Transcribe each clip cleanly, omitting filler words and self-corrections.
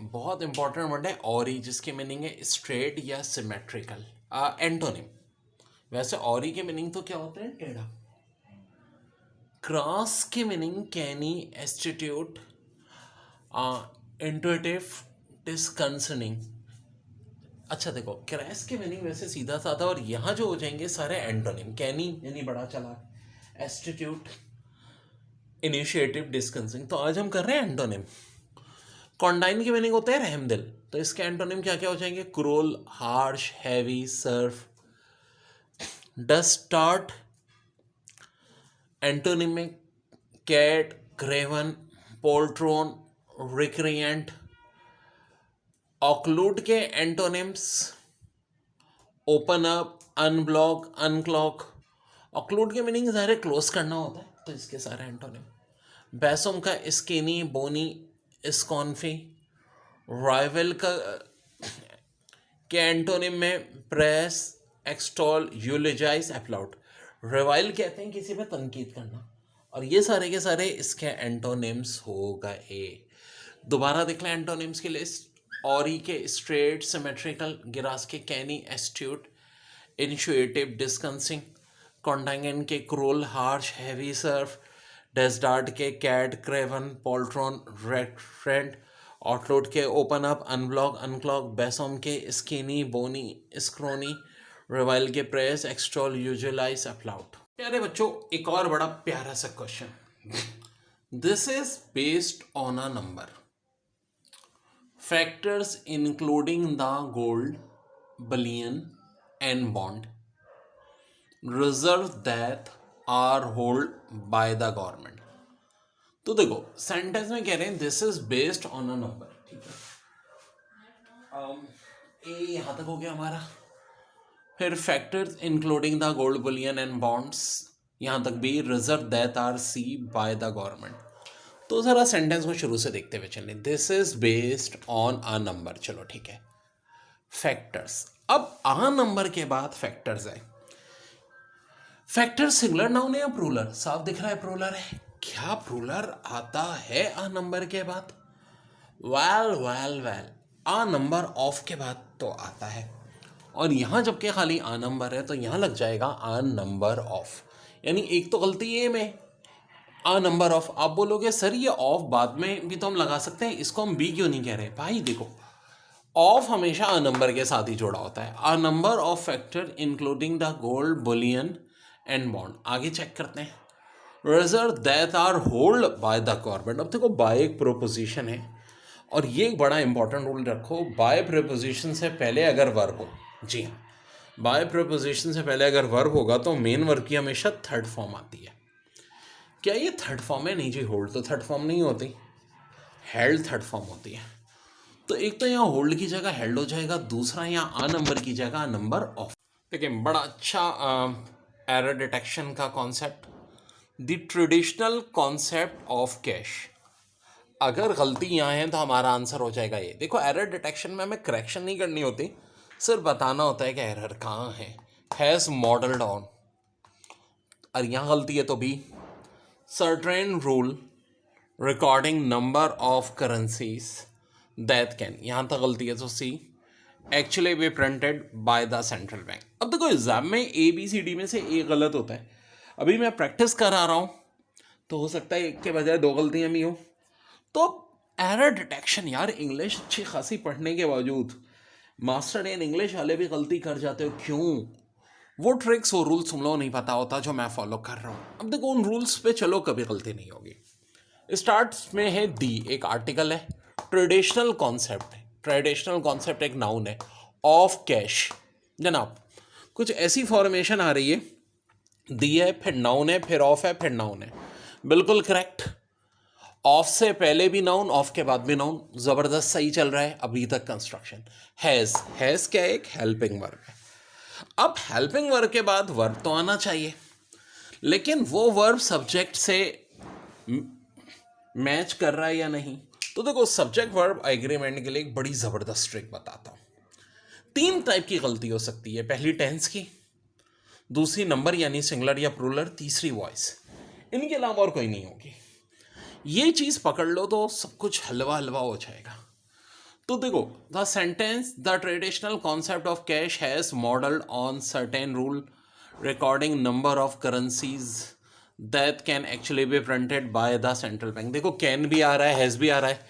बहुत important word है ऑरी, जिसकी मीनिंग है स्ट्रेट या सिमेट्रिकल। एंटोनिम, वैसे ऑरी के मीनिंग तो क्या होते हैं, टेढ़ा। क्रॉस की मीनिंग कैनी, एस्टिट्यूट, इंटुइटिव, डिसकंसर्निंग। अच्छा देखो, क्रैश के मीनिंग वैसे सीधा साधा, और यहाँ जो हो जाएंगे सारे एंटोनिम। कैनी यानी बड़ा चालाक, एस्टिट्यूट, इनिशिएटिव, डिस्कंसिंग। तो आज हम कर रहे हैं एंटोनिम। कॉन्डाइन की मीनिंग होता है रहमदिल, तो इसके एंटोनिम क्या क्या हो जाएंगे, cruel, harsh, heavy, surf. Dastard antonym में cat, craven, poltroon, recreant. Occlude के antonyms open up, unblock, unclog. Occlude के मीनिंग ज़ाहिर है क्लोज करना होता है, तो इसके सारे एंटोनिम। बैसोम का स्किनी, बोनी, स्कॉन्फी। राइवल का के एंटोनिम में प्रेस, एक्सटॉल, यूलोजाइज, एप्लाउड। रिवाइल कहते हैं किसी पे तनकीद करना, और ये सारे के सारे इसके एंटोनिम्स हो गए। दोबारा देख लें एंटोनिम्स की लिस्ट। ऑरी के स्ट्रेट, सिमेट्रिकल। गिरास के कैनी, एस्ट्यूट, इनिशिएटिव, डिस्कंसिंग। कॉन्डाइगन के क्रूल, हार्श, हैवी, सर्फ। डेस्डार्ट के कैट, क्रेवन, पोल्ट्रॉन, रेक्रेंट। ऑटलोड के ओपन अप, अनब्लॉक, अनक्लॉक। बेसोम के स्किनी, बोनी, स्क्रोनी। रिवाइल के प्रेस, एक्सट्रोल, यूजुलाइज, अपलाउट। प्यारे बच्चों, एक और बड़ा प्यारा सा question. This is based on a number. Factors including the gold, bullion and bond, reserve that are held by the government। तो देखो सेंटेंस में कह रहे हैं this is based on a number, ठीक है। ए यहां तक हो गया हमारा। फिर factors including the gold, bullion and bonds, यहां तक भी reserve that are see by the government. तो ज़रा सेंटेंस को शुरू से देखते हुए चलें। This is based on a number, चलो ठीक है। फैक्टर्स, अब आ नंबर के बाद फैक्टर्स है। फैक्टर सिंगुलर नाउन है या प्लूरल? साफ दिख रहा है प्लूरल है। क्या प्लूरल आता है आ नंबर के बाद? Well well well, a number of के बाद तो आता है, और यहां जबकि खाली आ नंबर है तो यहां लग जाएगा आ नंबर ऑफ। यानी एक तो गलती ये में आ नंबर ऑफ। आप बोलोगे सर ये ऑफ बाद में भी तो हम लगा सकते हैं, इसको हम बी क्यों नहीं कह रहे? भाई देखो, ऑफ हमेशा आ नंबर के साथ ही जोड़ा होता है। A number of factor including the gold, bullion and bond. आगे चेक करते हैं। Reserve that are hold by the government. अब देखो बाय एक प्रोपोजिशन है, और ये एक बड़ा इंपॉर्टेंट रूल रखो, बाय प्रोपोजिशन से पहले अगर वर्ब हो, जी हाँ, बाय प्रोपोजिशन से पहले अगर वर्ब होगा तो मेन वर्ब की हमेशा थर्ड फॉर्म आती है। क्या ये थर्ड फॉर्म है? नहीं जी, होल्ड तो थर्ड फॉर्म नहीं होती, हेल्ड थर्ड फॉर्म होती है। तो एक तो यहाँ होल्ड की जगह हेल्ड हो जाएगा, दूसरा यहाँ आ नंबर की जगह आ नंबर ऑफ। देखिए बड़ा अच्छा एरर डिटेक्शन का concept, the traditional concept of cash. अगर गलती यहाँ है तो हमारा आंसर हो जाएगा ये। देखो एरर डिटेक्शन में हमें करेक्शन नहीं करनी होती, सिर्फ बताना होता है कि एरर कहाँ है। हैज़ मॉडल्ड ऑन, और यहाँ गलती है तो भी। Certain rule recording number of currencies that can, यहाँ तक गलती है तो C. Actually be printed by the central bank. अब देखो एग्जाम में ए बी सी डी में से एक गलत होता है। अभी मैं प्रैक्टिस करा रहा हूँ तो हो सकता है एक के बजाय दो गलतियाँ भी हो। तो एरर डिटेक्शन यार, इंग्लिश अच्छी खासी पढ़ने के बावजूद मास्टर इन इंग्लिश वाले भी गलती कर जाते हो, क्यों? वो ट्रिक्स, वो रूल्स तुम लोगों नहीं पता होता जो मैं फॉलो कर रहा हूँ। अब देखो उन रूल्स पे चलो, कभी गलती नहीं होगी। स्टार्ट में है दी, एक आर्टिकल है। ट्रेडिशनल कॉन्सेप्ट है, ट्रेडिशनल कॉन्सेप्ट एक नाउन है। ऑफ कैश, जनाब कुछ ऐसी फॉर्मेशन आ रही है, दी है फिर नाउन है फिर ऑफ है फिर नाउन है, बिल्कुल करेक्ट। ऑफ से पहले भी नाउन, ऑफ के बाद भी नाउन, जबरदस्त सही चल रहा है अभी तक कंस्ट्रक्शन। हैज़, हैज़ क्या है? एक हेल्पिंग वर्ब है। अब हेल्पिंग वर्ब के बाद वर्ब तो आना चाहिए, लेकिन वो वर्ब सब्जेक्ट से मैच कर रहा है या नहीं। तो देखो सब्जेक्ट वर्ब एग्रीमेंट के लिए एक बड़ी ज़बरदस्त ट्रिक बताता हूँ। तीन टाइप की गलती हो सकती है, पहली टेंस की, दूसरी नंबर यानी सिंगुलर या प्लूरल, तीसरी वॉइस। इनके अलावा और कोई नहीं होगी। ये चीज़ पकड़ लो तो सब कुछ हलवा हलवा हो जाएगा। तो देखो, the sentence the traditional concept of cash has modelled on certain rule recording number of currencies that can actually be printed by the central bank. देखो, कैन भी आ रहा है, हैज़ भी आ रहा है,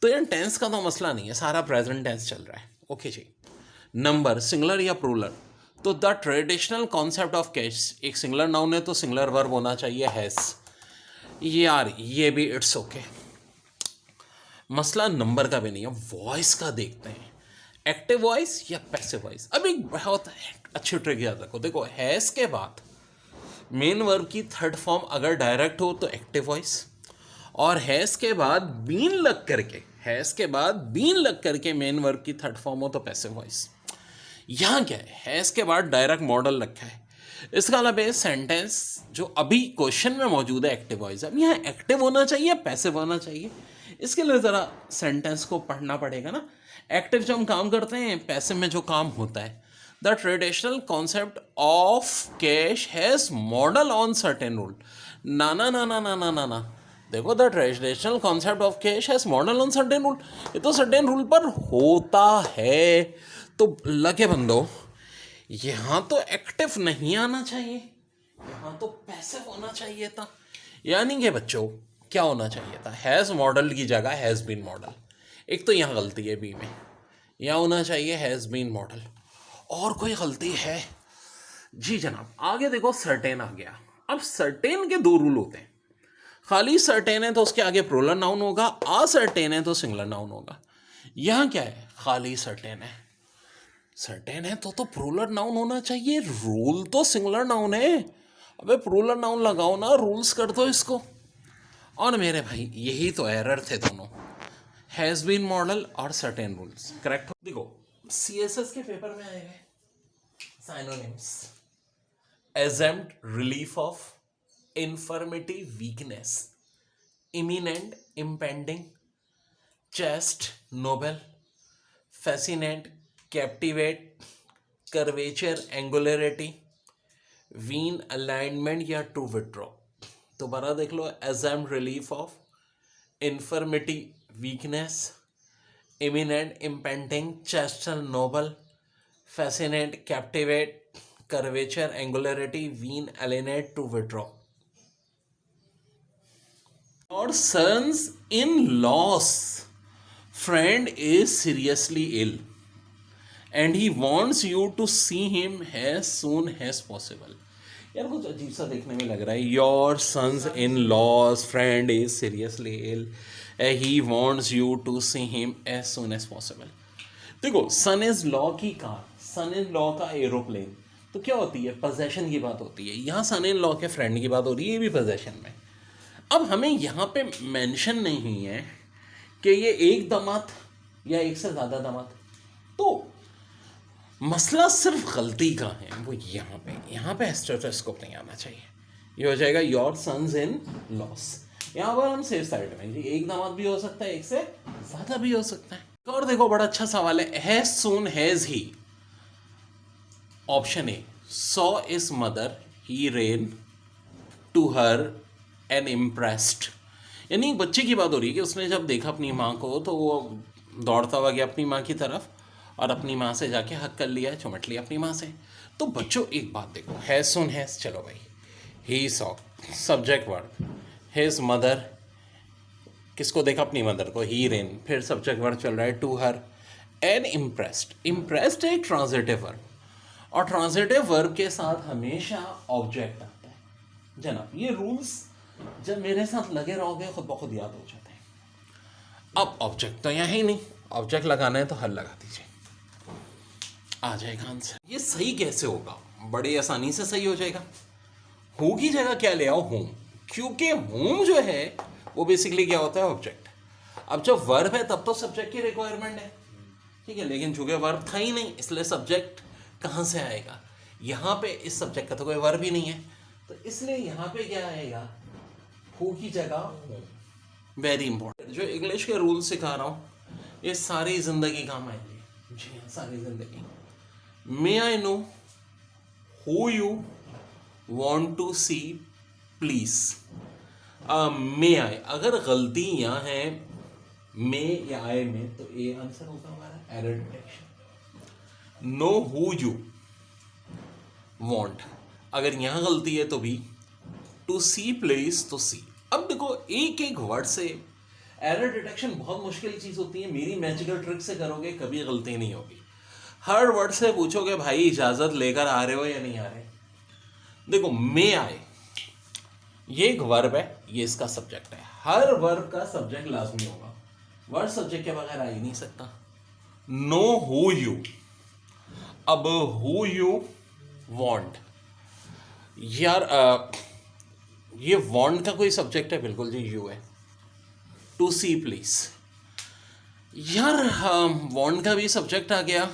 तो यार टेंस का तो मसला नहीं है, सारा प्रेजेंट टेंस चल रहा है। ओके जी। नंबर सिंगुलर या प्लूरल, तो the traditional concept of cash एक सिंगुलर नाउन है तो सिंगुलर वर्ब होना चाहिए हैज़। यार ये भी इट्स ओके, मसला नंबर का भी नहीं है। वॉइस का देखते हैं, एक्टिव वॉइस या पैसिव वॉइस। अभी बहुत अच्छी ट्रिक याद रखो, देखो हैज़ के बाद मेन वर्ब की थर्ड फॉर्म अगर डायरेक्ट हो तो एक्टिव वॉइस, और हैज़ के बाद बीन लग करके, हैज़ के बाद बीन लग करके मेन वर्ब की थर्ड फॉर्म हो तो पैसिव वॉइस। यहाँ क्या है, हैज़ के बाद डायरेक्ट मॉडल रखा है, इसका अलावा सेंटेंस जो अभी क्वेश्चन में मौजूद है एक्टिव वॉइस, अब यहाँ एक्टिव होना चाहिए पैसिव होना चाहिए, इसके लिए ज़रा सेंटेंस को पढ़ना पड़ेगा ना। एक्टिव जब हम काम करते हैं, पैसिव में जो काम होता है, the traditional concept of cash has model on certain rule. ना ना ना ना ना ना ना ना, देखो the traditional concept of cash has model on certain rule, ये तो सर्टेन रूल पर होता है। तो लगे बंदो, यहाँ तो एक्टिव नहीं आना चाहिए, यहाँ तो पैसिव होना चाहिए था। यानी कि बच्चों क्या होना चाहिए था, हैज़ मॉडल की जगह हैज़ बीन मॉडल। एक तो यहाँ गलती है बी में, यहाँ होना चाहिए हैज़ बीन मॉडल। और कोई गलती है? जी जनाब, आगे देखो सर्टेन आ गया। अब सर्टेन के दो रूल होते हैं, खाली सर्टेन है तो उसके आगे प्लूरल नाउन होगा, असर्टेन है तो सिंगुलर नाउन होगा। यहाँ क्या है, खाली सर्टेन है। सर्टेन है तो प्लूरल नाउन होना चाहिए, रूल तो सिंगुलर नाउन है। अबे प्लूरल नाउन लगाओ ना, रूल्स कर दो इसको। और मेरे भाई यही तो एरर थे दोनों, हैज़ बीन मॉडल और सर्टेन रूल्स। करेक्ट हो? देखो सीएसएस के पेपर में आए हैं synonyms, exempt relief of, infirmity weakness, imminent impending, chaste noble, fascinate captivate, curvature angularity, wean alignment या टू विड्रॉ। दोबारा देख लो, exempt relief of, infirmity weakness, imminent impending, chaste noble, fascinate captivate, curvature angularity, wean alienate to withdraw. और sons in loss friend is seriously ill and he wants you to see him as soon as possible. यार कुछ अजीब सा देखने में लग रहा है, your son's in loss friend is seriously ill he wants you to see him as soon as possible. देखो सन इज लॉ की कार, सन इन लॉ का एरोप्लेन, तो क्या होती है, पोजेशन की बात होती है। यहाँ सन इन लॉ के फ्रेंड की बात हो रही है, ये भी पोजेशन में। अब हमें यहाँ पे मेंशन नहीं है कि ये एक दामाद या एक से ज़्यादा दामाद, तो मसला सिर्फ गलती का है वो यहाँ पे स्टेथोस्कोप नहीं आना चाहिए। ये हो जाएगा योर सन्स इन लॉस। यहाँ पर हम सेफ साइड में, जी एक दामाद भी हो सकता है, एक से ज़्यादा भी हो सकता है। और देखो बड़ा अच्छा सवाल है, as soon as he. Option A, saw his mother he ran to her and impressed, यानी एक बच्चे की बात हो रही है कि उसने जब देखा अपनी माँ को तो वो दौड़ता हुआ गया अपनी माँ की तरफ और अपनी माँ से जाके हक कर लिया, चुमट लिया अपनी माँ से। तो बच्चों एक बात देखो, हैज सुन हैज, चलो भाई he saw subject verb, his mother किसको देखा, अपनी मदर को, ही रेन, फिर सब्जेक्ट वर्ब चल रहा है to her, and impressed. Impressed एक ट्रांजिटिव वर्ब, और ट्रांजिटिव वर्ब के साथ हमेशा ऑब्जेक्ट आता है। जनाब ये रूल्स जब मेरे साथ लगे रहोगे खुद ब खुद याद हो जाते हैं। अब ऑब्जेक्ट तो यहाँ ही नहीं, ऑब्जेक्ट लगाना है तो हल लगा दीजिए, आ जाएगा आंसर। ये सही कैसे होगा, बड़ी आसानी से सही हो जाएगा। हूँ की जगह क्या ले आओ, हूँ, क्योंकि हूँ जो है वो बेसिकली क्या होता है, ऑब्जेक्ट। अब जब वर्ब है तब तो सब्जेक्ट की रिक्वायरमेंट है, ठीक है, लेकिन चूंकि वर्ब था ही नहीं इसलिए सब्जेक्ट कहाँ से आएगा। यहाँ पे इस सब्जेक्ट का तो कोई वर्ब ही नहीं है, तो इसलिए यहाँ पे क्या आएगा, हु की जगह। वेरी इंपॉर्टेंट, जो इंग्लिश के रूल सिखा रहा हूँ ये सारी जिंदगी काम आएंगे। जी हाँ, सारी जिंदगी। May I know who you want to see please. May I, अगर गलती यहाँ है में या आए में, तो ए आंसर होगा हमारा error detection. No who you want, अगर यहां गलती है तो भी टू सी प्लेस तो सी। अब देखो एक एक वर्ड से एरर डिटेक्शन बहुत मुश्किल चीज होती है, मेरी मैजिकल ट्रिक से करोगे कभी गलती नहीं होगी। हर वर्ड से पूछोगे भाई इजाजत लेकर आ रहे हो या नहीं आ रहे। देखो मे आए, ये एक वर्ब है, ये इसका सब्जेक्ट है, हर वर्ब का सब्जेक्ट लाजमी होगा, वर्ड सब्जेक्ट के बगैर आ ही नहीं सकता। नो हु यू, अब हु यू वांट, यार ये वांट का कोई सब्जेक्ट है, बिल्कुल जी यू है। टू सी प्लीज, यार वांट का भी सब्जेक्ट आ गया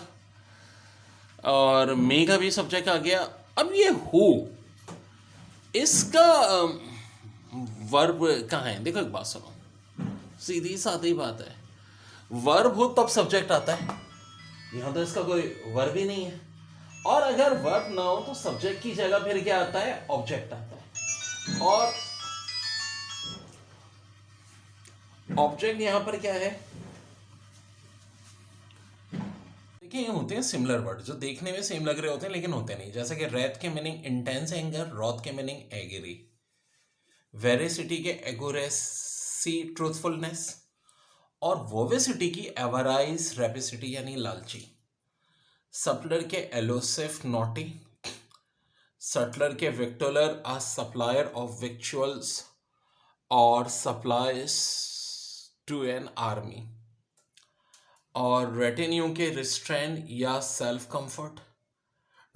और मे का भी सब्जेक्ट आ गया। अब ये हु, इसका वर्ब कहाँ है? देखो एक बात सुनो, सीधी सादी बात है, वर्ब हो तब सब्जेक्ट आता है, यहां तो इसका कोई वर्ब ही नहीं है। और अगर वर्ब ना हो तो सब्जेक्ट की जगह फिर क्या आता है? ऑब्जेक्ट आता है। और ऑब्जेक्ट यहां पर क्या है? देखिए ये होते हैं सिमिलर वर्ड जो देखने में सेम लग रहे होते हैं लेकिन होते नहीं, जैसे कि रेत के मीनिंग इंटेंस एंगर, रॉत के मीनिंग एग्री, वेरिसिटी के एगोरेसी ट्रूथफुलनेस, और वोवेसिटी की एवराइज रेपिसिटी यानी लालची, सटलर के एलोसिफ नॉटी, सटलर के विक्टोलर आ सप्लायर ऑफ विक्चुअल्स और सप्लाइज टू एन आर्मी, और रेटिन्यू के रिस्ट्रेन या सेल्फ कंफर्ट,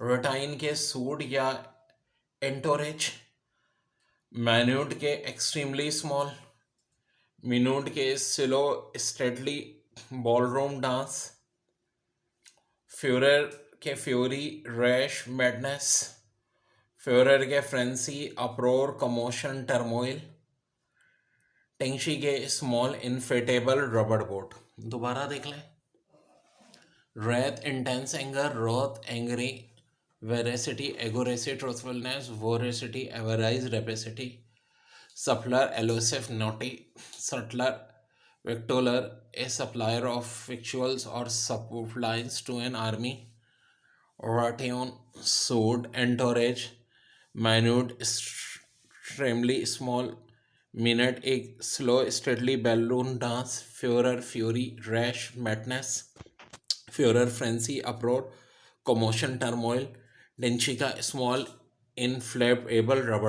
रेटाइन के सूड या एंटोरेज, मैन्यूट के एक्सट्रीमली स्मॉल, मिनूट के slow stately ballroom dance, furore के फ्यूरी रैश मैडनेस, फ्यूरर के frenzy uproar commotion turmoil, tender के स्मॉल इनफेटेबल रबर बोट। दोबारा देख लें, wrath intense anger, wroth angry, veracity accuracy truthfulness, voracity avarice rapacity, suppler एलोसिफ naughty, sutler victualler a supplier of victuals और supplies to an army, Ration, sword, entourage, minute, extremely small, minute, a slow, steadily balloon dance, furor, fury, rash, madness, furor, frenzy, uproar, commotion, turmoil, Denchika, small, inflammable rubber.